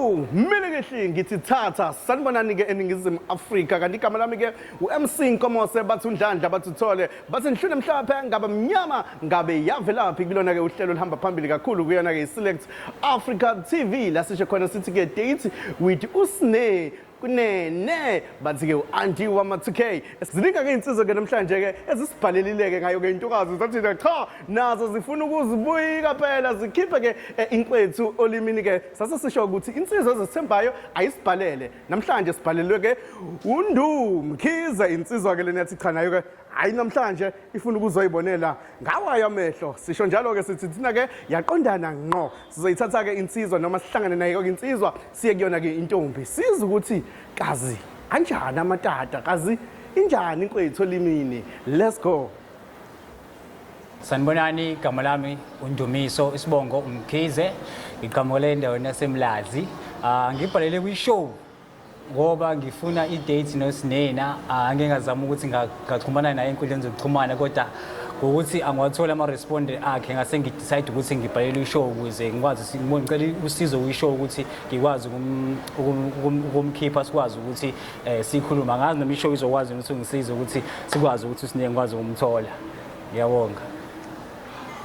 Yo, mina ngehle ngithi thatha sanibonani ke eningizimu Afrika kanti igama lami ke uMC Nkomose bathi undlandla bathi uthole bathi nihlule mhlophe ngaba mnyama ngabe yavelaphi kulona ke uhlelo olihamba phambili kakhulu kuyona ke iSelect Africa TV la sisho khona sithi ke date with usine kunene bathi ke uAunty wama 2K sinika ke insizwe ke namhlanje ke ezisibhalelileke ngayo ke intokazi zathi cha nazo zifuna ukuzibuyika phela zikhiphe ke inkwethu olimini ke sasisho ukuthi insizwe ezithembayo ayisibhalele namhlanje sibhalelwe ke uNdumkhize insizwa ke lena yathi cha nayo ke hayi namhlanje ifuna ukuzoyibonela ngawayo amehlo sisho njalo ke sithi thina ke yaqondana ngqo sizoyithatha ke insizwa noma sihlangane nayo ke insizwa siye kuyona ke intombi siza ukuthi kazi anjani amatata kazi injani inkwethu olimini let's go. Sanibonani igama lami uNdumiso isibongo uMkhize igama lendaweni yaseMlazi ngibhalele kwi-show ngoba ngifuna i-date noSinena ngingazama ukuthi ngaxhumana naye enkundleni zokuxhumana kodwa ukuthi angwathola ama-responde akhe ngase ngidecide ukuthi ngibhalele i-show ukuze ngikwazi ngicela usizo kwi-show ukuthi ngikwazi ukumkhipha sikwazi ukuthi sikhuluma ngazi noma i-show izokwazi ukuthi ngisize ukuthi sikwazi ukuthi uSinena ngikwazi ukumthola. Ngiyabonga.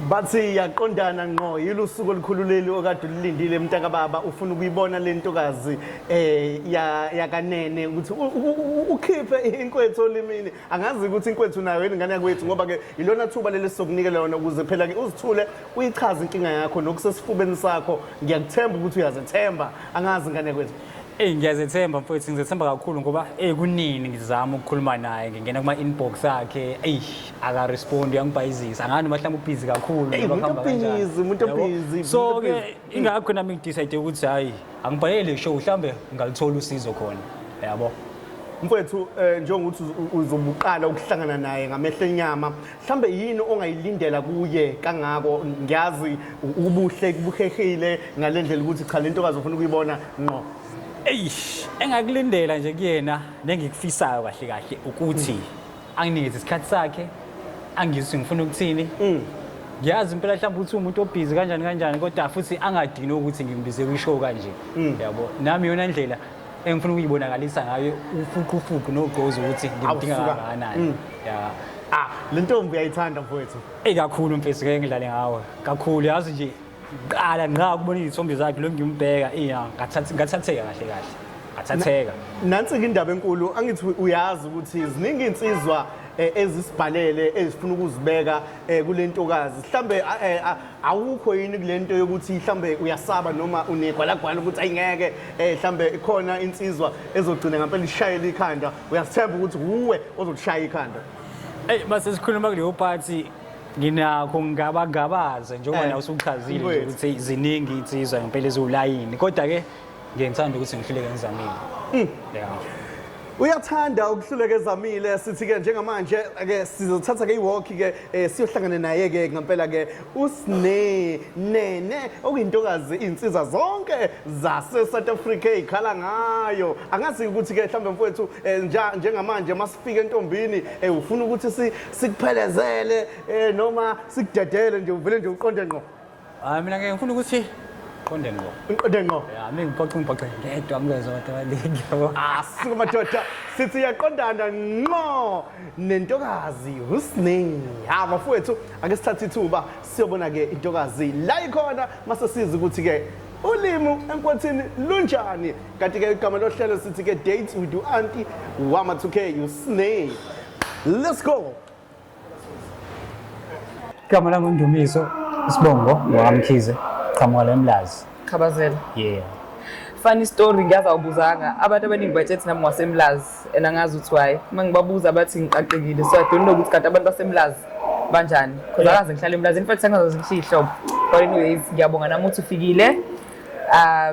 Bathi yaqondana ngqo yilo usuku olukhululeli okade ulindile mntaka baba ufuna ukuyibona lentokazi yakanene ukuthi ukhiphe inkwethu olimini angazi ukuthi inkwethu nayo ingane yakwethu ngoba ke ilona thuba leli sokunikela yona ukuze phela ke uzithule uyichaza inkinga yakho nokusesifubeni sakho ngiyakuthemba ukuthi uyazethemba angazi ingane yakwethu. Ngiyazethemba mfowethu ngizethemba kakhulu ngoba kunini ngizama ukukhuluma naye ngingena kuma inbox yakhe aka respond uyangibhayizisa angani mhlawumbe ubhizi kakhulu umuntu busy so ke ingakho nami ngidecide ukuthi hayi angibhalele show mhlambe ngalithola usizo khona yabo mfowethu njengokuthi uzobuqala ukuhlangana naye ngamehlo enyama mhlambe yini ongayilindela kuye kangako ngiyazi ubuhle kubuhehile ngalendlela ukuthi cha lentokazi ufuna ukuyibona ngqo. Engakulindela nje kuyena nengikufisayo kahle kahle ukuthi anginikeze isikhathi sakhe angizwe ngifuna ukuthini ngiyazi impela mhlawumbe ukuthi umuntu obhizi kanjani kodwa futhi angadini ukuthi ngimbize kwishow kanje yabo nami yona indlela engifuna ukuyibonakalisa ngayo ufuqufuqu nogozo ukuthi ngimdinga kangakanani ya le ntombi uyayithanda mfowethu kakhulu mfethu ke ngidlale ngawe kakhulu yazi nje qala ngqa ukubona izithombe zakhe lo ngimbheka ngathatheka kahle athatheka nansi indaba enkulu angithi uyazi ukuthi ziningi insizwa ezisibhalele ezifuna ukuzibeka kulentokazi mhlambe awukho yini kulento yokuthi mhlambe uyasaba noma unegwalagwala ukuthi ayingeke mhlambe ikhona insizwa ezogcina ngempela ishayela ikhanda uyasithemba ukuthi uwe ozokushaya ikhanda base sikhuluma kuleyo party nginakho ngabaze njengoba nawe usuchazile nje ukuthi ziningi insizwa ngempela ezulayini kodwa ke ngiyethanda ukuthi ngihluleke ngizamile uyathanda ukuhluleka ezamile sithi ke njengamanje ke sizothatha ke iwalk ke siyohlangana naye ke ngempela ke uSinene okuyintokazi insizwa zonke zase South Africa ikhala ngayo angazi ukuthi ke mhlambe mfowethu njengamanje masifika entombini ufuna ukuthi sikuphelezele noma sikudedele nje uvele nje uqonde ngqo. Mina ke ngifuna ukuthi qonde ngqo mina ngiphoqa ngedwa angizwe abantu abaningi yabo suka madoda sithi yaqondana ngqo nentokazi uSinene bafowethu ake sithathe ithuba siyobona ke intokazi la ikhona mase siza ukuthi ke ulimi enkwethini lunjani kanti ke igama lohlelo sithi ke date with uAunty wama 2K uSinene. Let's go. Igama lami uNdumiso isibongo ngoMkhize qhamuka leMlazi Khabazela. Yeah. Funny story ngiyazi awubuzanga abantu abaningi bathi nami waseMlazi enangazi ukuthi why uma ngibabuza bathi ngiqaqekile so I don't know ukuthi kanti abantu baseMlazi banjani because akaze ngihlala eMlazi in fact sengazi ngishihlobo but anyways ngiyabonga nami ukuthi ufikile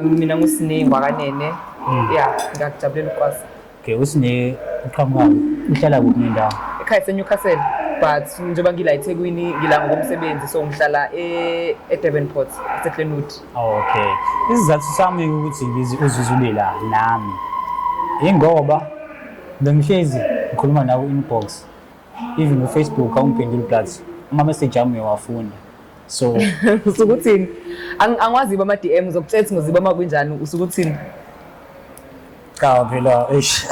mina nguSinene wakanene ngiyakujabulela ukwasi. Okay uSinene uqhamuka uhlala kuphi nendawo? Ekhaya eNewcastle but njengoba ngila eThekwini ngila ngomsebenzi so ngihlala eDevonport eSeClenwood. Okay isizathu sami ukuthi uzuzule la nami ingoba bengihlezi ngikhuluma nawe inbox even uFacebook awungiphendula plus ama message ami uyawafuna so ukuthini Angwaziba ama-DM zokutshetha ngoziba makunjani usuke uthini? Cha phela eish.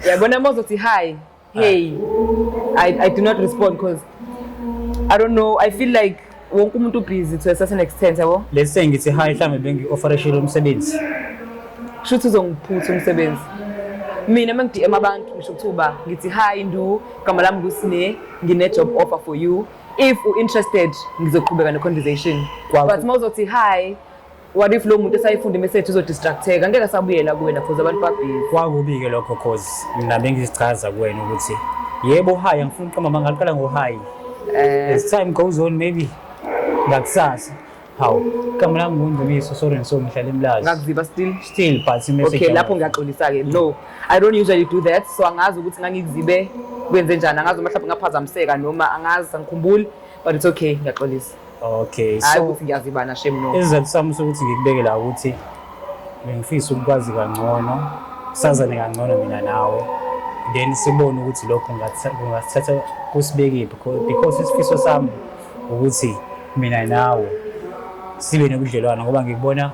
Yabona mozothi hi, hey. I do not respond because I don't know, I feel like wonke umuntu busy to a certain extent yabo. Let's say ngithi hi mhlambe bengi-offereshile umsebenzi. Shuthi uzongiphutha umsebenzi. Mina mangidm abantu ngisho kuthiba ngithi hi Ndu, igama lami nguSine, ngine job offer for you. If you're interested ngizoqhubeka ne conversation. But mawuzothi hi, what if lo muntu esayifunda imessage uzodistracteka angeke asabuyela kuwena because abantu babhizi. Kwakubi-ke lokho cause mina bengisichaza kuwena ukuthi yebo hi angifuni uqamba mangaqala ngo-hi. As time goes on maybe ngakusasa how igama lami nguNdumiso sorry so ngihlala eMlazi. Ngakuziba Still but imessage. Okay, lapho ngiyaxolisa-ke. No, I don't usually do that. So angazi ukuthi ngangikuzibe kwenze njani, angazi mhlawumbe ngaphazamiseka noma angazi angikhumbuli, but it's okay, ngiyaxolisa. Okay, Hayi so ukuthi ngiyazibana shame no. isizathu sami sokuthi ngikubeke la ukuthi bengifisa ukwazi kangcono, sazane kangcono mina nawe, then sibone ukuthi lokho kungasithatha kusibekiphi because isifiso sami ukuthi mina nawe sibe nobudlelwano ngoba ngikubona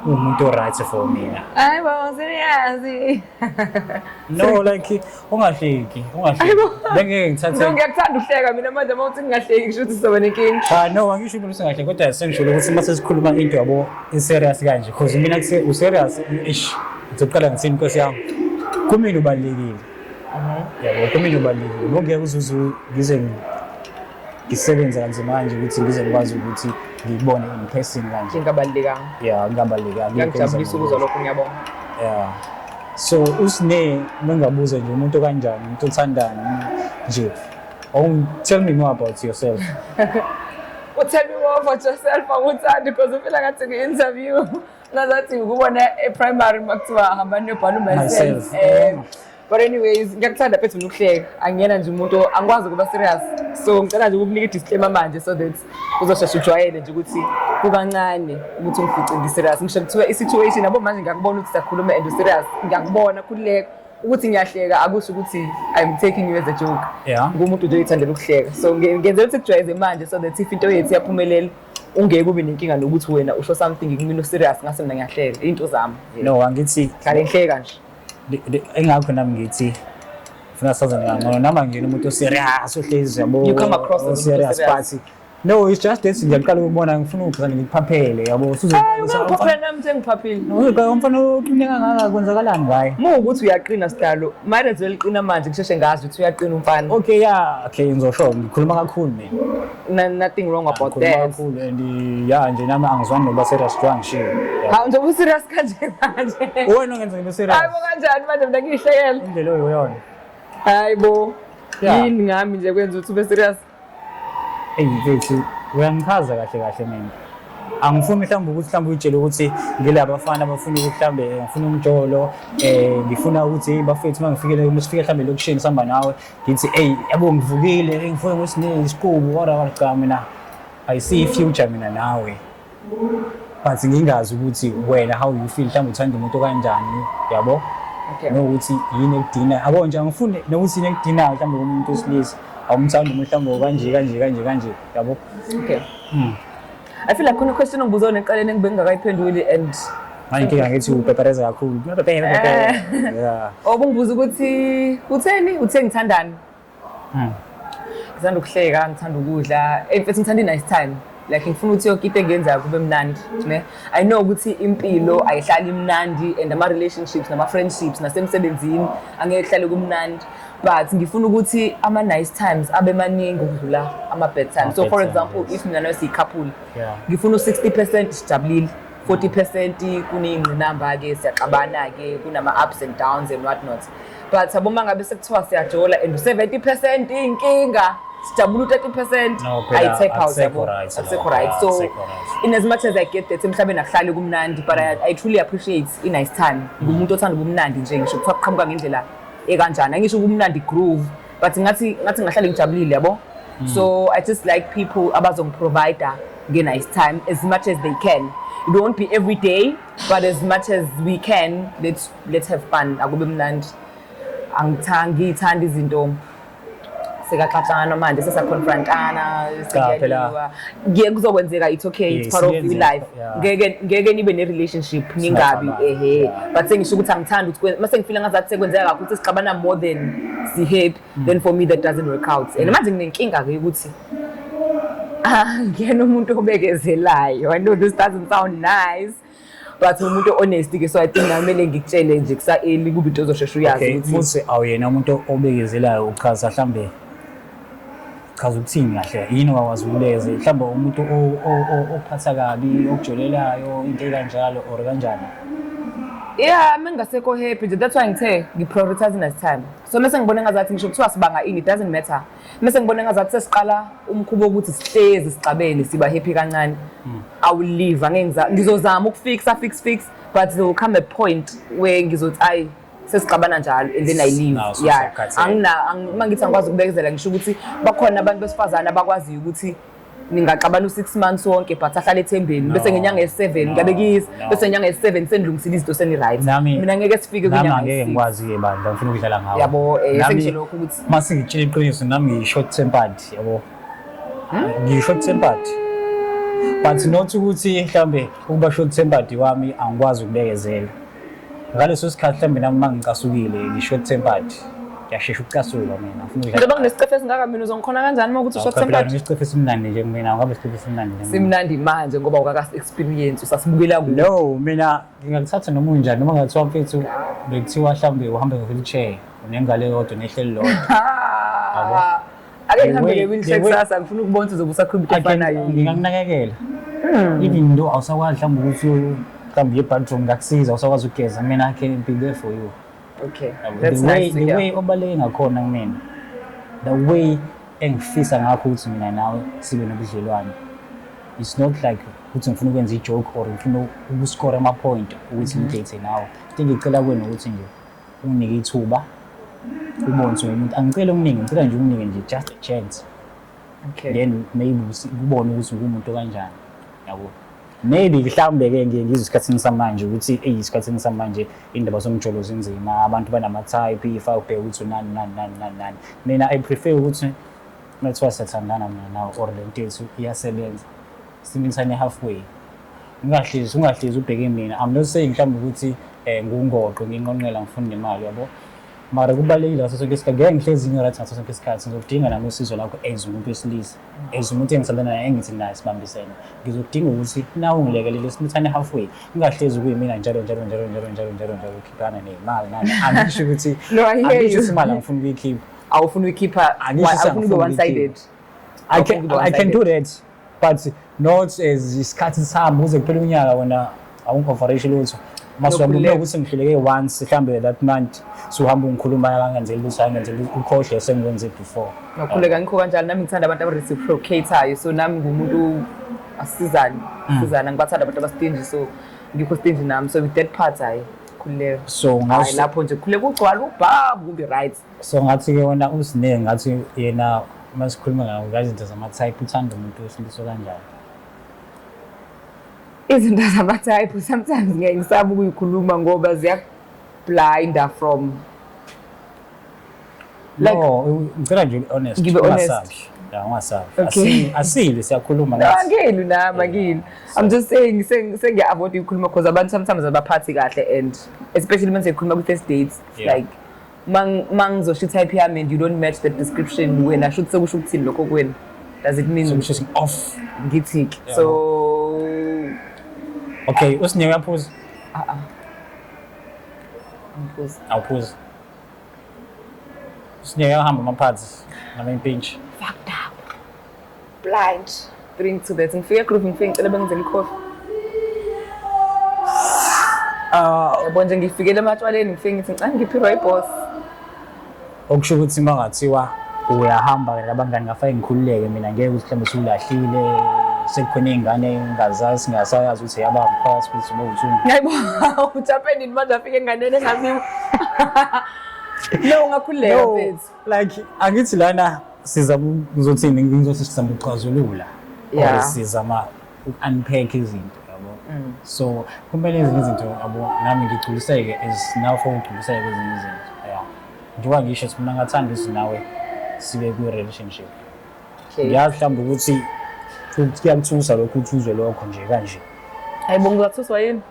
umuntu right for mina. Hayi bo, serious. No like ungahleki. Bengeke ngithathe. Ngiyakuthanda ukuhleka mina manje mawuthi ngingahleki kusho ukuthi soba nenkinga. No, angisho ukuthi singahle kodwa sengisho ukuthi mase sikhuluma into yabo serious kanje because mina kuse userious ish ngizoqala ngithini Nkosi yami. Kumina ubalekile. Yabo kumina ubalekile. Ngeke uzuzu ngize ngisebenza kanzima manje ukuthi ngize ngikwazi ukuthi ngibone in person kanje. Ngingabalekanga. Yeah, ngingabalekanga. Ngiyajabulisa ukuzwa lokho ngiyabonga. Yeah. So usine mengabuza nje umuntu kanjani, umuntu othandani nje. Tell me more about yourself. Well, tell me more about yourself awuthandi because ufila ngathi ngi-interview. Nazathi ukubona e-primary makuthiwa hamba niyobhala myself. But anyways, ngiyakuthanda phethu ukuhleka. Angiyena nje umuntu angikwazi ukuba serious. So ngicela nje ukukunika i-disclaimer manje so that uzosheshe ujwayele nje ukuthi kukancane ukuthi ungifice ngi-serious. Ngisho kuthiwa i-situation yabo manje ngiyakubona ukuthi siyakhuluma and serious. Ngiyakubona khulileka ukuthi ngiyahleka akusho ukuthi I'm taking you as a joke. Yeah. Ngumuntu nje oyithandela ukuhleka. So ngenzela ukuthi kujwayeze manje so that if into yethu yaphumelela ungeke ube nenkinga nokuthi wena usho something kumina serious ngase mina ngiyahleka into zami. No, angithi Khale ngihleka nje. engakho nami ngithi funa sazana kangcono nama ngene umuntu oserious ohlezi yabo. You come across as serious party. No, it's just that ngiyaqala ukubona ngifuna ukuphana ngiphaphele yabo Ngiphaphele nami sengiphaphile. Umfana uqineka ngaka kwenzakalani ngaye. Ukuthi uyaqina sidalo, might as well qina manje kusheshe ngazi ukuthi uyaqina umfana. Okay, yeah, okay ngizosho ngikhuluma kakhulu mina. Nothing wrong about that. Kakhulu and yeah nje nami angizwani noba serious strong shit. Hawu nje u serious kanje manje. Wena ungenza ngibe serious. Hayibo kanjani manje mina ngihlekela. Indlela oyona. Hayibo. Yeah. Yini ngami nje kwenza ukuthi ube serious. Mfethu uyangichaza kahle mina. Angifuni mhlawumbe ukuthi mhlawumbe uyitshele ukuthi ngilaba bafana abafuna ukuthi mhlawumbe ngifuna umjolo ngifuna ukuthi bafethu mangifikele musifike mhlawumbe lokushini sihamba nawe ngithi yabo ngivukile ngifuna ukuthi isiqubu whatever cha mina I see future mina nawe. But ngingazi ukuthi wena how you feel mhlawumbe uthanda umuntu kanjani yabo. Okay. Nokuthi yini ekudina yabo nje angifuni nokuthi yini ekudina mhlawumbe umuntu osilisa awumthanda mhlawumbe kanje yabo. Okay. I feel like kuna question ongibuza neqaleni engibengakayiphenduli and manje inkinga ngithi upepereza kakhulu. Yeah. Obungibuza ukuthi utheni uthe ngithandani. Ngithanda ukuhleka, ngithanda ukudla, mfethu ngithanda i-nice time. Like ngifuna ukuthi yonke into engenzayo kube mnandi, ne? I know ukuthi impilo ayihlali imnandi and ama relationships nama friendships nasemsebenzini angeke hlale kumnandi. But ngifuna ukuthi ama nice times abe maningi ukudlula ama bad times. So for example, if mina nawe siyi-couple, ngifuna 60% sijabulile, 40% kuningqinamba ke siyaxabana ke kunama ups and downs and what not. But sabo mangabe sekuthiwa siyajola and 70% inkinga, sijabula 30%, I take out yabo. Asekho right. So in as much as I get that mhlawumbe nakuhlali kumnandi, but I truly appreciate a nice time. Ngumuntu othanda ubumnandi nje ngisho kuthiwa kuqhamuka ngendlela ekanjani angisho ubumnandi groove but ngathi ngahlala ngijabulile yabo. So I just like people abazongiprovide nge nice time as much as they can. It won't be every day, but as much as we can, let's have fun. Akube mnandi. Angithanda izinto sekaxaxana manje sesaconfrontana phela. sekuyaliwa kuzokwenzeka it's okay it's Yes, part of your kuyenzeka, life yeah. ngeke nibe ne-relationship ningabi but sengisho ukuthi angithandi ukuthi mase ngifila ngazathi sekwenzeka kakhulu ukuthi sixabana more than si-happy then for me that doesn't work out and manje nginenkinga-ke ukuthi ngiyena umuntu obekezelayo. I know this doesn't sound nice but umuntu honest-ke so I think ngamele ngikutshele nje kusa-early kube into ozoshesha uyazi ukuthi muthi awuyena umuntu obekezelayo uchaza mhlambe chaza ukuthini kahle yini ongakwazi ukuleze mhlambe umuntu ophatha kabi okujolelayo into kanjalo or kanjani. Yeah, mengasekho happy nje that's why ngithe ngiprioritize next time. So mase ngibone ngazathi ngisho kuthiwa sibanga ini it doesn't matter. Mase ngibone ngazathi sesiqala umkhubo ukuthi sihlezi sixabene siba happy kancane. I will leave ngizozama ukufixa fix but there will come a point where ngizothi ayi sesixabana njalo and then I leave. Yeah. Mangithi angikwazi ukubekezela ngisho ukuthi bakhona abantu besifazana abakwazi ukuthi ningaxabana u6 months wonke but ahlale ethembeni bese ngenyanga ye7 ngabe kuyisi bese ngenyanga ye7 sendilungisile izinto seni right mina ngeke sifike kwinyanga ngeke ngikwazi ke bandla ngifuna ukudlala ngawo yabo sengisho lokho ukuthi mase ngitshela iqiniso nami ngi-short tempered yabo ngi-short tempered but not ukuthi mhlambe ukuba short tempered wami angikwazi ukubekezela ngaleso sikhathi mhlambe nami mangicasukile ngi-short tempered yashesha ukucasuka mina ngifuna ukudlala ngoba nesicefe singaka mina uzongikhona kanjani uma ukuthi short tempered nesicefe simnandi nje mina ngabe isicefe simnandi nje simnandi manje ngoba ukaka-experience usasibukela kulo no mina ngingakuthatha noma unjani noma ngathiwa mfethu bekuthiwa mhlambe uhambe nge-wheelchair unengalo eyodwa nehleli lodwa ake ngihambe nge-wheelchair kusasa ngifuna ukubona ukuthi uzobe usakhuluma efanayo ngingakunakekela even though awusakwazi mhlambe ukuthi mhlambe ye-bathroom ngakusiza awusakwazi ukugeza mina I can be there for you. Okay, that's nice. The way obaleke ngakhona kumina, the way engifisa ngakho ukuthi mina nawe sibe nobudlelwane, it's not like ukuthi ngifuna ukwenza i-joke or ngifuna ukuscore ama-point ukuthi ngidate nawe. Into engicela kwena ukuthi nje unginike ithuba ubone ukuthi umuntu angicela omningi ngicela nje unginike nje just a chance. Okay. Then maybe ubone ukuthi ngumuntu kanjani yabo. Maybe mhlawumbe-ke ngizwe isikhathini samanje ukuthi isikhathini samanje indaba somjolo zinzima abantu banama-type ifake ubheke ukuthi nani. Mina I prefer ukuthi mathiwa siyathandana mina nawe or le nto yethu iyasebenza simithane halfway ungahlezi ubheke mina. I'm not saying mhlawumbe ukuthi ngungoqo nginqonqela ngifuna nemali yabo mara kubalekile ngaso sonke isikhathi ngeke ngihlezi ngirathi ngaso sonke isikhathi ngizodinga nami usizo lakho as umuntu wesilisa as umuntu engisabana naye engithi naye sibambisene ngizodinga ukuthi nawe ungilekelele simithane halfway ungahlezi kuyimina njalo ukhiphana nemali nani angisho ukuthi angisho imali angifuna ukuyikhipha awufuna ukuyikhipha awufuna ube one sided. I can do that but not as isikhathi sihamba uze kuphela unyaka wena awungi-offerishe lutho maswabula ukuthi ngihleleke once mhlambe that month so uhamba ungikhuluma kangenzeli ukuthi angenzeli ukhohle sengikwenze before ngakhuleka ngikho kanjalo nami ngithanda abantu aba-reciprocatayo so nami ngumuntu asizana ngibathanda abantu abastingy so ngikho stingy nami so with that part hayi khululeka so lapho nje khululeka ugcwala ubhabu kube right so ngathi-ke wena usineke ngathi yena masikhuluma ngawo ngazinto zama-type uthanda umuntu wesilisa kanjani izinto zama-type sometimes ngeke ngisaba ukuyikhuluma ngoba ziya-blinda from like ngicela nje honest ngibe honest ungasabi asile siyakhuluma ngeli nami ngili I'm just saying sengiya-avoid ukukhuluma because abantu sometimes abaphathi kahle and especially when sikhuluma ku-first dates like mangizosho i-type yami and you don't match that description wena should sekusho ukuthini lokho kuwena does it mean so off ngithiki so okay usinike uyaphuza ngiphuza awuphuza usinike uhamba ama-pads nama-impintshi fucked up blind drink to that ngifike egroup ngifike ngicela bengenzela ikhofi yabo nje ngifikele ematshwaleni ngifike ngithi ngiphiwe i-boss okusho ukuthi mangathiwa uyahamba labangani ngafake ngikhululeke mina ngeke ukuthi mhlawumbe sulahlile sekukhona iy'ngane engazazi singasayazi ukuthi yaba mphakathi futhi bowuthunga hayibo ujapheni manje afike enganeni engaziwa no ungakhululeka mfethu like angithi lana sizama ngizothini ngizothi sizama ukuxazulula or sizama uku-unpack izinto yabo so kumele ezinye izinto yabo nami ngigculiseke as nawe for ugculiseke kwezinye izinto njengoba ngisho ukuthi mina ngathanda ukuthi nawe sibe kwi-relationship. Okay. Ngiyazi mhlawumbe ukuthi kuyamthusa lokhu ukuthi uzwe lokho nje kanje. Hayibo ngizathuswa yini?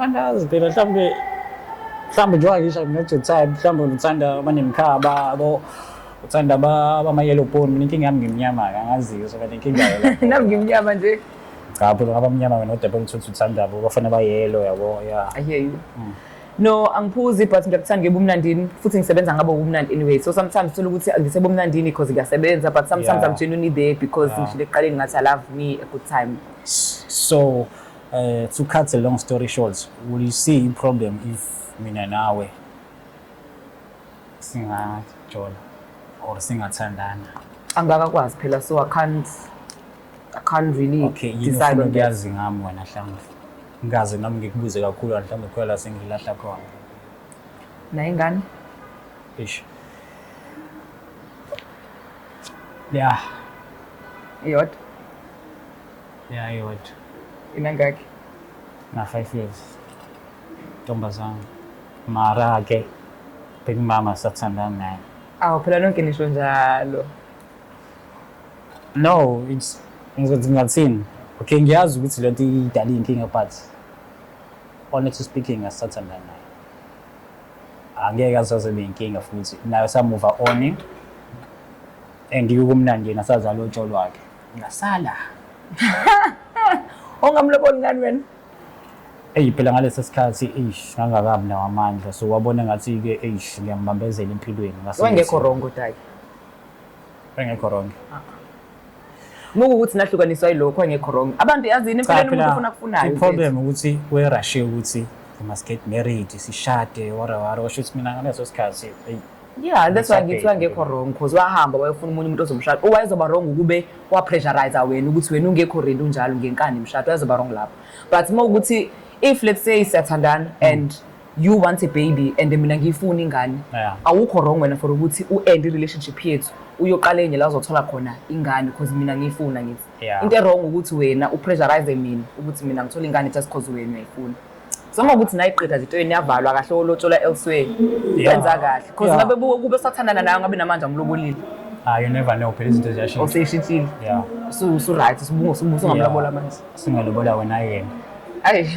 Andazi phela mhlawumbe njengoba ngisho nge-time mhlawumbe uthanda abanemkhaba yabo uthanda abama-yellow bone mina inkinga yami ngimnyama-ke angaziyo so kanti inkinga yona Nami ngimnyama nje. cha phela abamnyama wena kodwa phela uthotha uthandabo bafana bayelo yabo ya I hear you. No, angiphuzi but ngiyakuthanda ngebumnandini futhi ngisebenza ngabo ubumnandi anyway. So sometimes uthola ukuthi ngisebumnandini because ngiyasebenza but sometimes I'm genuinely there because ngishile eqaleni ngathi I love me a good time. So to cut a long story short, will you see a problem if mina nawe singajola or singathandana? Angakakwazi phela so I can't really okay, decide on that. Ngiyazi ngami wena mhlawumbe. Ngaze nami ngikubuze kakhulu mhlawumbe khona la sengilahla khona. Naye ngani? Ish. Yeah. Yot. Yeah, yot. Inangaki? Na 5 years. Tombazana. Mara ke. Big mama sathandana naye. Awu phela nonke nisho njalo. No, it's ngathini. Okay, ngiyazi ukuthi lento idala inkinga but honestly speaking asathandana naye. Angeke azaze inkinga futhi nayo samove on and yikumnandi yena sazalo utsholo wakhe. Ngasala. Ongamloboli ngani wena? Phela ngalesi sikhathi ngangakabi nawo amandla so wabona ngathi ke ngiyambambezela empilweni Wengekho wrong kodwa. Wengekho wrong. Ukuthi nahlukaniswa yilokho engekho wrong. Abantu yazini empilweni umuntu ufuna kufunayo. Problem ukuthi we-rushe ukuthi we must get married, sishade, whatever. Washo ukuthi mina ngaleso sikhathi Yeah, that's why ngithiwa ngekho wrong because wahamba wayefuna umunye umuntu ozomshada. Owayezoba wrong ukube wa-pressurize wena ukuthi wena ungekho ready unjalo ngenkani imshado wayezoba wrong lapho. But ukuthi if let's say siyathandana and you want a baby and mina ngifuna ingane, awukho wrong wena for ukuthi u-end relationship yethu uyoqala enye la uzothola khona ingane because mina ngifuna ngithi. Into wrong ukuthi wena upressurize mina ukuthi mina ngithola ingane just because wena uyayifuna. Soma ukuthi nayiqeda into yeni yavalwa kahle olotshola elsewhere. Yenza kahle because ngabe kube sathandana nayo ngabe namanje amlobolile. You never know phela izinto ziyashintsha. Oseshithile. Yeah. So right sibuso ngamlobola manje. Singalobola wena yena. Ayi.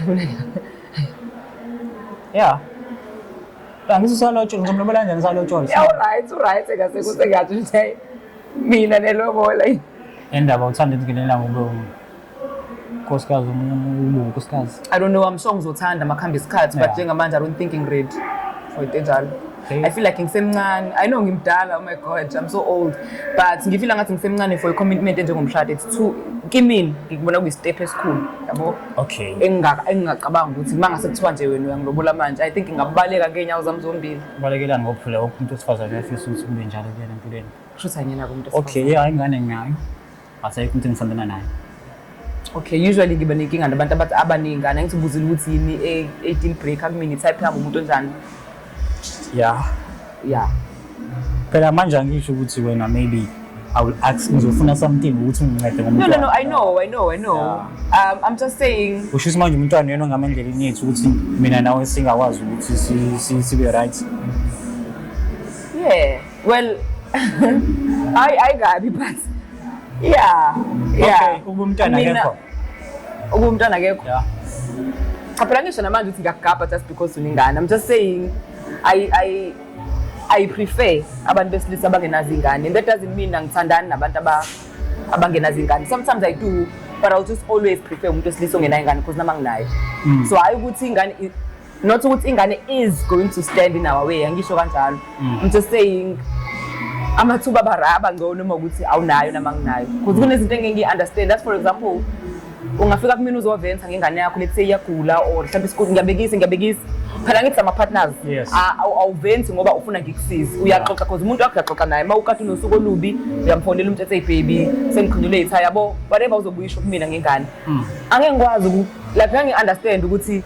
Yeah. Ngisalotshola ngizomlobola kanjani salotshola? Right ekase kusengathi nje mina nelobola. Endaba uthanda ukungenela ngoba unkosikazi unkosikazi. I don't know, I'm sure ngizothanda makhamba isikhathi but njengamanje I don't think ready for it enjalo. I feel like ngisemncane. I know ngimdala, oh my god, I'm so old. But ngifila ngathi ngisemncane for a commitment njengomshado. It's too kimini ngikubona kuyistep esikhulu, yabo? Okay. Engingacabanga ukuthi mangase kuthiwa nje wena uyangilobola manje. I think ngabaleka ngeenyawo zami zombili. Balekelani ngokuphela umuntu osifazane uyafisa ukuthi kube njalo kuyena empilweni. Kushuthi anyena kumuntu osifazane. Okay, yeah, ingane ngayo. Asayikho umuntu engifundana naye. Okay, usually ngiba nenkinga nabantu abaningi angithi ngibuzile ukuthi yini deal breaker kumina type yami umuntu onjani. Yeah. Phela manje angisho ukuthi wena maybe I will ask ngizofuna something ukuthi ungincede ngomuntu. No, I know. Yeah. I'm just saying. Usho manje umntwana yena ngamandleleni yethu ukuthi mina nawe singakwazi ukuthi sibe right. Yeah. Well, I got it but yeah. Okay, ubumntwana akekho. Ubumntwana akekho. Yeah. Phela ngisho namanje ukuthi ngiyagaba just because uningane. I'm just saying I prefer abantu besilisa abangenazi ingane. And that doesn't mean ngithandana nabantu abangenazi ingane. Sometimes I do, but I'll just always prefer umuntu wesilisa ongenayo ingane because nama nginayo. So I would think ingane not ukuthi ingane is going to stand in our way. Angisho kanjalo. I'm just saying amathuba baraba ngona uma ukuthi awunayo nama nginayo. Because kunezinto engeke understand. That's for example ungafika kumina uzoventa ngengane yakho let's say iyagula or mhlawumbe isikole ngiyabekisa phela ngithi ama partners awuventi ngoba ufuna ngikusize uyaxoxa because umuntu wakho uyaxoxa naye mawukade unosuku olubi uyamfonela umuntu ethi baby sengikhululate yabo whatever uzobuyisho kumina ngengane angeke ngikwazi like ngeke understand ukuthi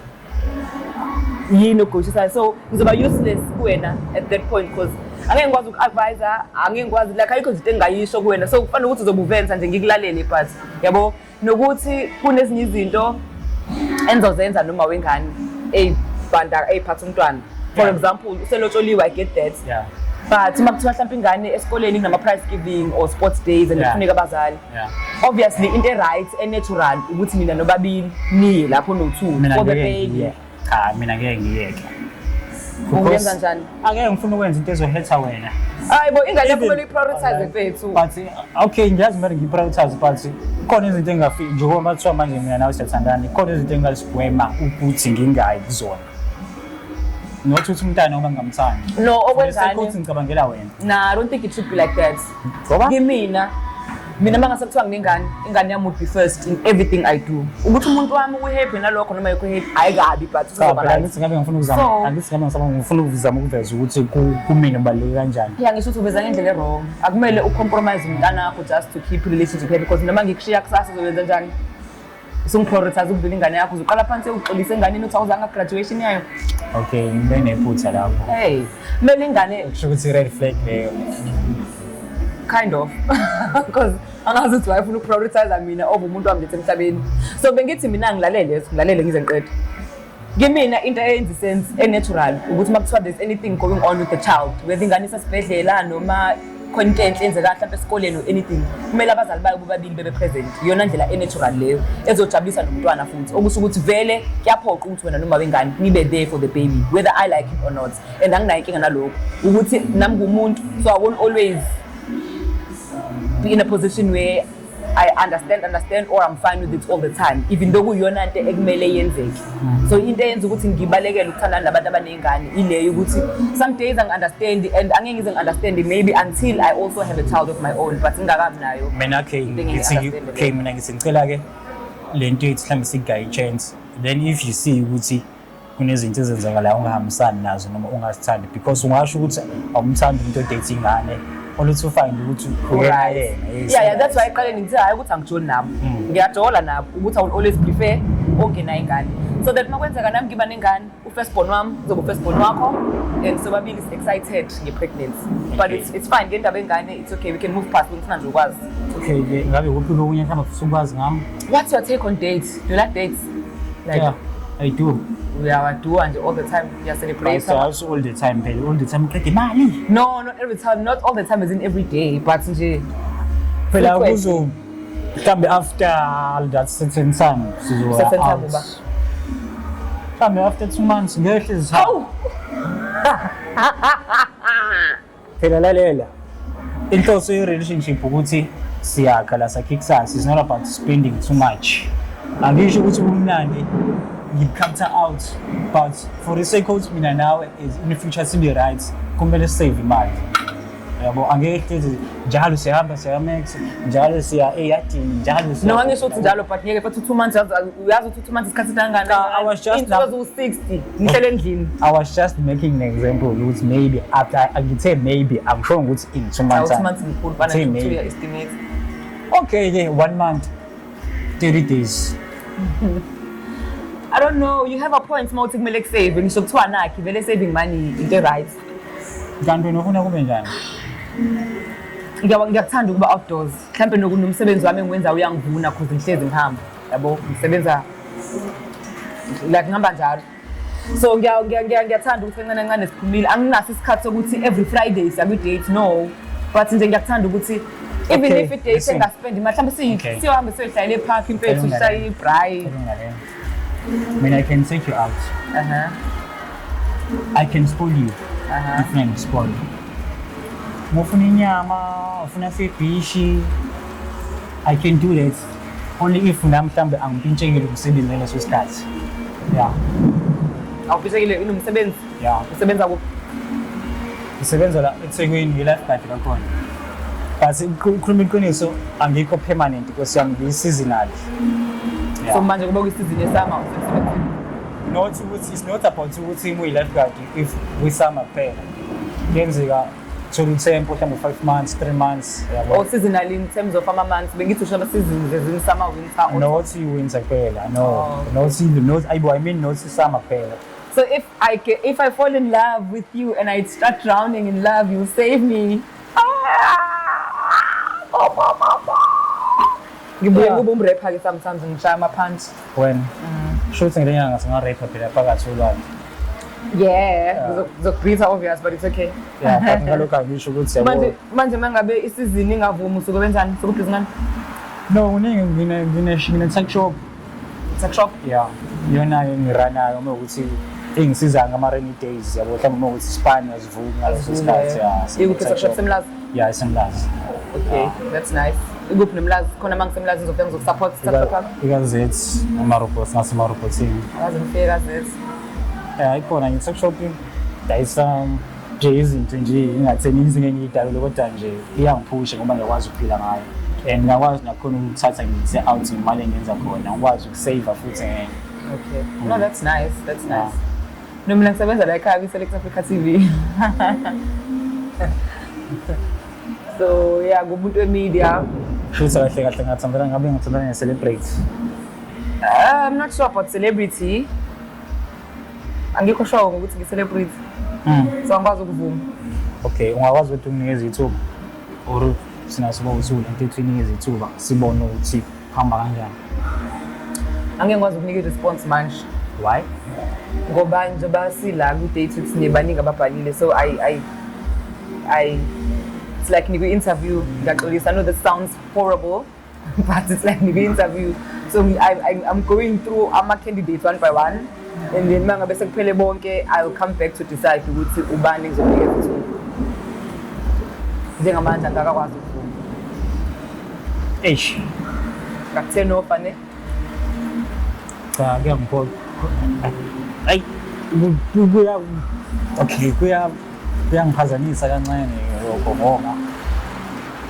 yini ugoshisa so ngizoba useless kuwena at that point because angeke ngikwazi uku-advise angeke ngikwazi like ayikho izinto engayisho kuwena so kufanele ukuthi uzobuventa nje ngikulalele but yabo nokuthi kunezinye izinto enzozenza noma wengane eyiphatha umntwana for example uselotsholiwe I get that but makuthiwa mhlawumbe ingane esikoleni kunama prize giving or sports days and kufuneka abazali obviously into right and natural ukuthi mina nobabili niye lapho no2 for the baby cha mina ngeke ngiyeke ungenza njani angeke ngifuna ukwenza into ezohetha wena hayibo ingane yakho kumele iprioritize mfethu but okay ngiyazi manje ngiprioritize but khona izinto engafiki njengoba mathiwa manje mina nawe siyathandana khona izinto engazigwema ukuthi ngingayi kuzona not ukuthi umntana uma ngingamthandi no okwenzani ukuthi ngicabangela wena nah I don't think it should be like that mina mangase kuthiwa nginengane ingane yami would be first in everything I do ukuthi umuntu wami uhappy nalokho noma yekho happy ayikabi but angithi ngabe ngifuna ukuzama ngifuna ukuzama ukuveza ukuthi kumina ubaleke kanjani ngisho ukuthi uveza ngendlela wrong akumele ucompromise umntana wakho just to keep relationship happy because noma ngikushiya kusasa uzokwenza njani usungiprioritize ukuvela ingane yakho uzoqala phansi uxolisa ingane ukuthi awuzanga graduation yayo okay ngibe nephutha lapho kumele ingane kusho ukuthi red flag leyo kind of because angazi ukuthi wayefuna ukuprioritize mina over umuntu wamlethe emhlabeni so bengithi mina ngilalele ngize ngiqede kimina into eyenza sense natural ukuthi makuthiwa there's anything going on with the child whether ingane isesibhedlela noma content enzeka mhlawumbe esikoleni or anything kumele abazali bayo bobabili bebe present iyona ndlela natural leyo ezojabulisa nomntwana futhi okusho ukuthi vele kuyaphoqa ukuthi wena noma wengane nibe there for the baby whether I like it or not and anginayo inkinga nalokho ukuthi nami ngumuntu so I won't always be in a position where I understand or I'm fine with it all the time even though kuyona into ekumele yenzeke so into eyenza ukuthi ngibalekele ukuthandana nabantu abanengane ileyo ukuthi some days understand and angeke ngize understand maybe until I also have a child of my own but ngakabi nayo mina mina ngisicela ke lento ethi mhlambe sigayi chance then if you see ukuthi kunezinto ezenzakala ungahambisani nazo noma ungasithandi because ungasho ukuthi awumthandi umuntu odate ingane oluthi ufind ukuthi uyena yeah that's why iqale ngithi hayi ukuthi angijoli nabo ngiyajola nabo ukuthi I will always prefer ongena ingane so that makwenzeka nami ngiba nengane ufirst born wami uzoba ufirst born wakho and sobabili is excited nge-pregnancy but it's fine ngendaba engane it's okay we can move past ngifuna nje ukwazi okay ngabe kuphi okunye mhlawumbe ufisa ukwazi ngami what's your take on dates do you like dates like yeah I do we are do and all the time we are celebrating also all the time baby all the time uqede imali no not every time not all the time as in every day but nje phela kuzo mhlambe after that certain time sizoba mhlambe after 2 months ngehle zihamba phela lalela inhloso ye relationship ukuthi siyakha la sakikusasa is not about spending too much angisho ukuthi umnandi ngikapta out but for the sake of mina nawe is in the future sibe right kumele save imali yabo angeke njalo sihamba siyamex njalo siya eyadini njalo no angisho ukuthi njalo but ngeke but 2 months uyazi ukuthi 2 months isikhathi sangana I was just into 60 ngihlele endlini I was just making an example ukuthi maybe after I can say maybe I'm sure ukuthi in 2 months 2 months ngikhulu bana 2 year estimate okay then 1 month 30 days I don't know you have a point mawuthi kumele kusave ngisho kuthiwa nakhi vele saving money into right kanti wena ufuna kube njani ngiyakuthanda ukuba outdoors mhlambe nokunomsebenzi wami engiwenza uyangivuna cause ngihlezi ngihamba yabo ngisebenza like ngihamba njalo so ngiyathanda ukuthi kancane siphumile anginaso isikhathi sokuthi every Friday siyabe date no but nje ngiyakuthanda ukuthi even if it days engaspend imali mhlambe siyohamba siyohlala epark impethu shayi braai I can take you out I can spoil you if I'm spoil ngofuna inyama ufuna fish I can do that only if mhlambe angimpintshekile umsebenzi ngaleso sikhathi yeah awupintshekile inomsebenzi yeah usebenza kuphi usebenza la eThekwini nge-life guard lakhona but ukhuluma iqiniso angikho permanent because yami seasonal so manje kuba kwisizini esama usebenzini not ukuthi it's not about ukuthi uyi-life guard if wisama kuphela kuyenzeka thola uthempo mhlawumbe 5 months 3 months or seasonal in terms of ama-months bengithi usho ama-seasons ezini summer winter not winter kuphela not I mean not summer kuphela so if I fall in love with you and I start drowning in love you save me ngibuye kube umrapper ke sometimes ngishaya amaphansi when shooting lenyanga singa rapper phela phakathi olwandle Yeah, zokubhitha obvious but it's okay. Yeah, but ngalokho angisho ukuthi yabo. Manje mangabe isizini ingavumi usukubenzani sokubhizi ngani? No, ngine tech shop. Tech shop? Yeah. Yona ngiranayo ukuthi ingisiza ngama rainy days yabo mhlawumbe ukuthi Spain asivuki ngaleso sikhathi yeah. Tech shop semlazi? Yeah, semlazi. Okay, that's nice. Ikuphi nemlazi khona mangisemlazi ngizofika ngizokusupport startup yakho? Ikazethu ama-robots nasema-robotini. Ngazifika zethu. Yeah, ikhona nge-tech shopping. Dayisa nje izinto nje ingatheni izinto engiyidalule kodwa nje iyangiphusha ngoba ngiyakwazi ukuphila ngayo. And ngiyakwazi nakhona ukuthatha ngiyise out imali engenza khona. Ngikwazi ukusave futhi ngenye. Okay. No, that's nice. That's nice. No, mina ngisebenza la ekhaya kwi-Select Africa TV. So, yeah, kumuntu wemedia. Futhi kahle ngathandana ngabe ngithandana ne-celebrity. I'm not sure about celebrity. Angikho sure ukuthi ngi-celebrity. So angikwazi ukuvuma. Okay, ungakwazi ukuthi unginikeze ithuba or sinasibo uthula into enikeze ithuba sibone ukuthi hamba kanjani. Angeke ngikwazi ukunika i-response manje. Why? Ngoba nje basila ku-date with sine baningi ababhalile so I it's like nigga interview ngiyaqolisa. I know that sounds horrible but it's like nigga interview so I'm going through ama candidates one by one and then mangabe sekuphele bonke I'll come back to decide ukuthi ubani ngizonikeza ithuba. Njengamanje angakakwazi ukuvuma. Eish. Ngakutheni ofane? Cha ngiyangiphoqa. Ay kuyangiphazamisa kancane lokho ngoba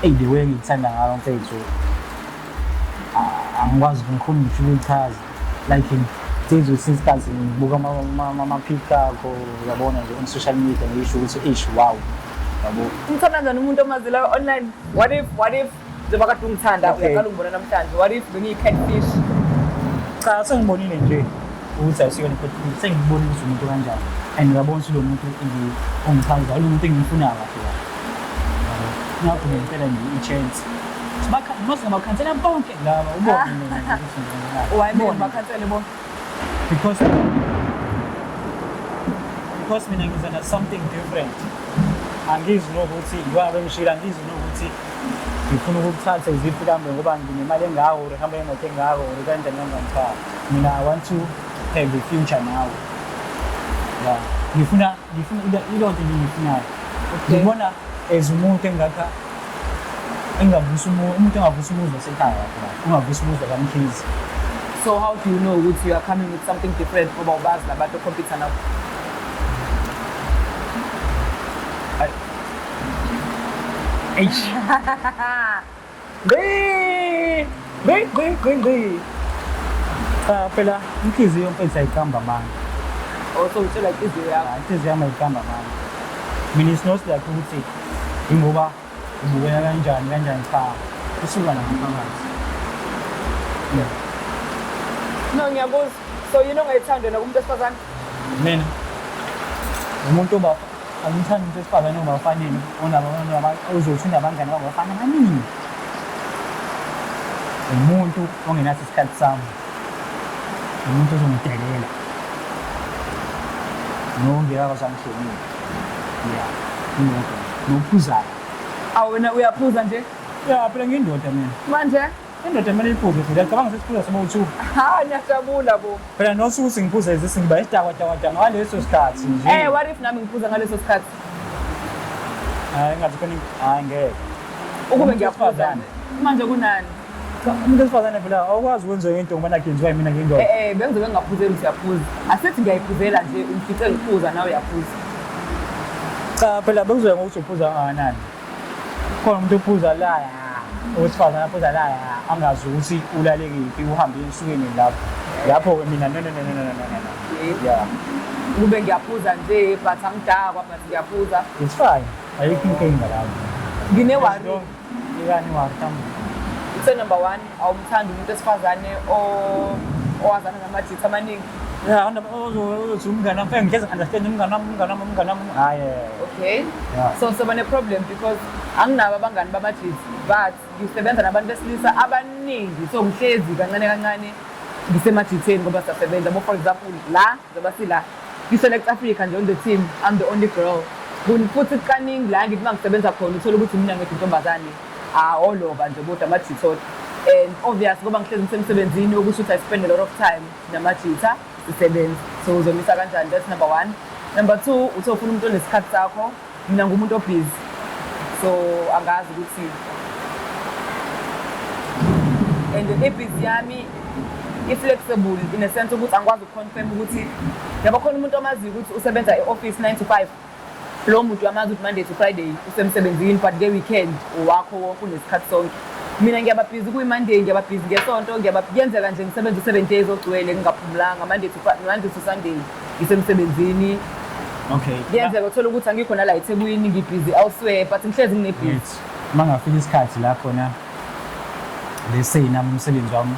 the way ngithanda ngayo mfethu angikwazi ukukhuluma ukuchaza like Dates since ngibuka ama-pic akho uyabona nje on social media ngisho ukuthi wow yabo ngithanda njani umuntu omazila online. What if njengoba kade ungithanda uyaqala ungibona namhlanje what if bengiyi-catfish? Cha sengibonile nje ukuthi asikona catfish sengibonile ukuthi umuntu kanjani and ngiyabona ukuthi lo muntu ongithandayo lo muntu engimfunayo kahle ngakho ngempela nje i-chance ngabakhansela bonke laba ubone wayibona bakhansele bonke because mina ngizana something different. Angizi nokuthi ngiwabe ngishila angizi nokuthi ngifuna ukuthatha iziphi kambe ngoba nginemali engako ngihamba emoto engako kanjani kanjani. Mina I want to have a future now. Yeah. Ngifuna ilonto engiyifunayo. Ngibona as umuntu engakha engavusa umuntu engavusa umuzi wasekhaya lapha. Ungavusa umuzi kamkhizi. So how do you know that you are coming with something different from our buzz about the computer now? Phela inhliziyo mfethu ayikamba manje. Also utsho like inhliziyo yakho. Inhliziyo yami ayikamba manje. Mina it's not like ukuthi ingoba ubukela kanjani cha kusuka ngaphakathi. Yeah. No, ngiyabuza. So you know ngayithanda nokumuntu esifazane? Mina umuntu angithanda umuntu esifazane ongafanele ozothi unabangani bangafana baningi. Umuntu ongenathi isikhathi sami. Umuntu ozongidelela. Nongeka kasamhloniphi. Yeah. Nophuzayo. Wena uyaphuza nje? Yeah, phela ngiyindoda mina. Manje? Indoda kumele iphuze futhi ngicabanga ukuthi siphuza sobo-2. Ngiyajabula bo. Phela nosuthi ngiphuza lezi ngiba isidakwadakwada ngaleso sikhathi nje. What if nami ngiphuza ngaleso sikhathi? Ngathi khona ngeke. Ukube ngiyaphuza manje kunani? Umuntu esifazane phela awukwazi ukwenza into ngoba nakwenziwa yimina ngindoda. Bengizobe ngingaphuzeli ukuthi uyaphuza. Asithi ngiyayiphuzela nje umfice ngiphuza nawe uyaphuza. Cha phela bekuzoya ngokuthi uphuza kangakanani. Khona umuntu ophuza la owesifazane aphuza la angazi ukuthi ulale kephi uhambe esukeni lapho ke mina no. Yeah. Kube ngiyaphuza nje but angidakwa but ngiyaphuza. It's fine. Ayikho inkinga lapho. Nginewari. Ngani wathamba. It's number 1 awumthanda umuntu esifazane owazana namajitha amaningi. Yeah, ozothi umngane wami ngeze understand umngane wami. Okay. Yeah. So bane problem because anginabo abangani bamajitha but ngisebenza nabantu besilisa abaningi so ngihlezi kancane ngisemajitheni ngoba siyasebenza. For example la zoba sila ngi-select Africa nje on the team. I'm the only girl. Futhi kaningi la ngithi mangisebenza khona uthola ukuthi mina ngekho intombazane all over nje kodwa ama-jitha. And obvious ngoba ngihlezi ngisemsebenzini okusho ukuthi I spend a lot of time nama-jitha sisebenza. So uzomisa kanjani? That's number 1. Number 2, uthofuna umuntu onesikhathi sakho. Mina ngumuntu obusy. So angazi ukuthi and the busy yami i-flexible in a sense ukuthi angikwazi ukuconfirm ukuthi yabo khona umuntu omaziyo ukuthi usebenza e-office 9 to 5. Lo muntu amazi ukuthi Monday to Friday usemsebenzini but nge-weekend wakho wonke unesikhathi sonke. Mina ngiyababhizi kuyi-Monday, ngiyababhizi ngesonto, ngiyenzeka nje ngisebenza 7 days ogcwele ngingaphumulanga Monday to Sunday ngisemsebenzini. Okay. Ngiyenzeka uthola ukuthi angikho nala eThekwini ngibhizi elsewhere but ngihlezi nginebhizi. Mangafika isikhathi la khona let's say nami umsebenzi wami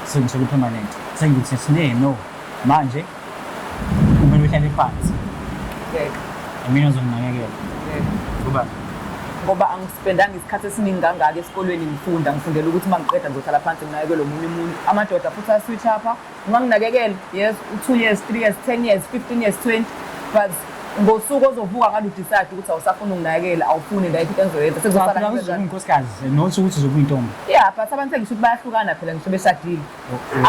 sengithola permanent. Sengithi sine no. Manje kumele uhlale phansi. Okay. Mina ngizonakekela. Ngoba angispendanga isikhathi esiningi kangaka esikolweni ngifunda ngifundela ukuthi mangiqeda ngizohlala phansi nginakekele omunye umuntu. Amadoda futhi aswitch apha unganginakekela yes 2 years 3 years 10 years 15 years 20 but ngosuku ozovuka ngalo decide ukuthi awusafuna ukunakekela awufuni la into enzoyenza sekuzohlala unkosikazi nothi ukuthi uzobuya intombi. Yeah but abantu sengisho ukuthi bayahlukana phela ngisho beshadile.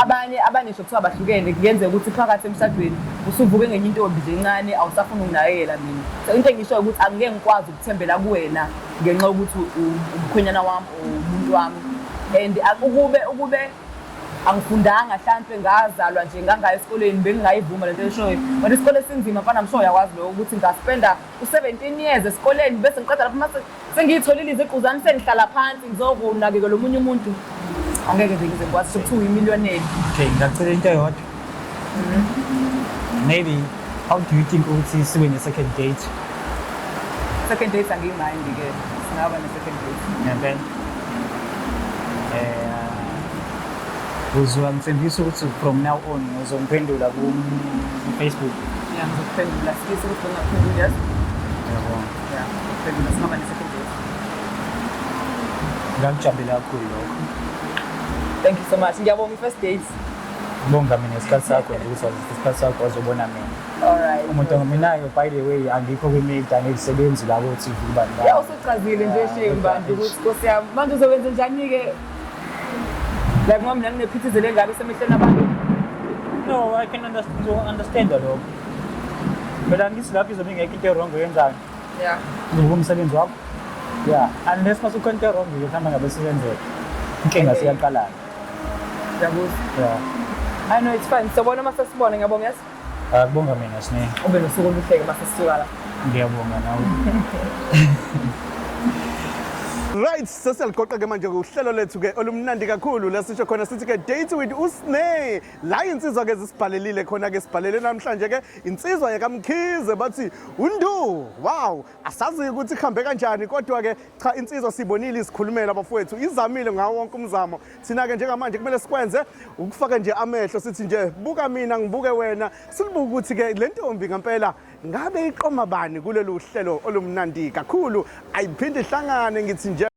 Abanye ngisho kuthiwa bahlukene kuyenzeka ukuthi phakathi emshadweni usuvuke ngenye intombi nje encane awusafuna ukunakekela mina. So into engisho ukuthi angeke ngikwazi ukuthembela kuwena ngenxa yokuthi umkhwenyana wami umuntu wami and ukube angifundanga mhlambe ngazalwa nje ngangaya esikoleni bengingayivuma lento eshoyo but isikole sinzima mfana msho yakwazi lokho ukuthi ngaspenda u17 years esikoleni bese ngiqeda lapho mase sengiyitholile iziquzana sengihlala phansi ngizokunakekela omunye umuntu angeke nje ngize ngikwazi ukuthi uyimillionaire. Okay, ngicela into eyodwa. Maybe how do you think ukuthi sibe ne second date? Second date angiyimind ke singaba ne second date. And then uzongithembisa ukuthi from now on uzomphendula ku Facebook. Yeah, ngizophendula sikise ukuthi ngaphendula yes. Yeah, ngizophendula singaba ne second date. Ngakujabula kakhulu lokho. Thank you so much. Ngiyabonga first date. Bonga mina isikhathi sakho ukuthi isikhathi sakho azobona mina. Alright. Umuntu ngominayo by the way angikho kwi-media ngisebenzi la ku TV bani. Yeah, usuchazile nje shembantu ukuthi Nkosi yami manje uzowenza njani ke? Like mom nanginephithizele ngabe semehleni abantu. No, I can understand that lokho. But angisilaphi izobe ngeke into wrong yenzani. Yeah. Ngokumsebenzi wakho. Yeah, unless masukhona into wrong ngihamba ngabe siyenzeka. Inkinga siyaqala. Yabuzwa. Yeah. I know it's fine. So bona mase sibona ngiyabonga yes. Kubonga mina sine. Ube nosuku oluhleke mase sisuka la. Ngiyabonga nawe. Right, sesiyaliqoqa ke manje kuhlelo lethu ke olumnandi kakhulu la sisho khona sithi ke date with uSine. La insizwa ke zisibhalelile khona ke sibhalele namhlanje ke insizwa yakamkhize bathi undu. Wow, asazi ukuthi ihambe kanjani kodwa ke cha insizwa sibonile isikhulumela abafowethu izamile ngawo wonke umzamo. Thina ke njengamanje kumele sikwenze ukufaka nje amehlo sithi nje buka mina ngibuke wena silibuka ukuthi ke le ntombi ngempela ngabe iqoma bani kulolu hlelo olumnandi kakhulu ayiphinde ihlangane ngithi nje